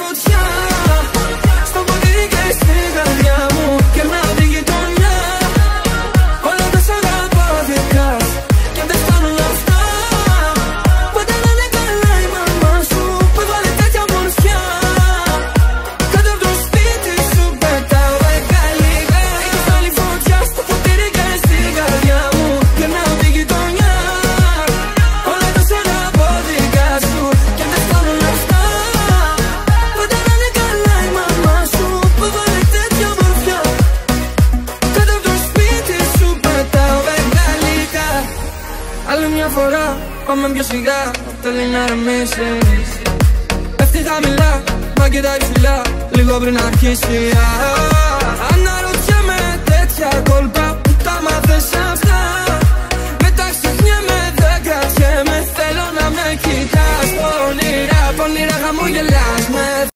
φωτιά στο ποτήρι και στην καρδιά μου. Κερνάω τη γειτονιά, όλα τα σ' αγαπώ δικά σου. Κι αν δεν φτάνουν αυτά, πάντα να είναι καλά η μαμά σου που έβαλε τέτοια μορφιά. Κάτω από το σπίτι σου πετάω δεκαλίγα. Έχεις βάλει φωτιά στο ποτήρι και στην καρδιά μου. Κερνάω τη γειτονιά, όλα τα σ' αγαπώ δικά σου. Κι αν δεν φτάνουν αυτά, πάντα να είναι καλά η μαμά σου που έβαλε τέτοια μορφιά. Κάτω από το σπίτι σου πετάω δεκαλίγα. Άλλη μια φορά πάμε πιο σιγά, θέλει να ρεμίσεις. Πέφτει χαμηλά, μα κοιτάει ψηλά, λίγο πριν αρχίσει. Αναρωτιέμαι τέτοια κόλπα που τα μάθες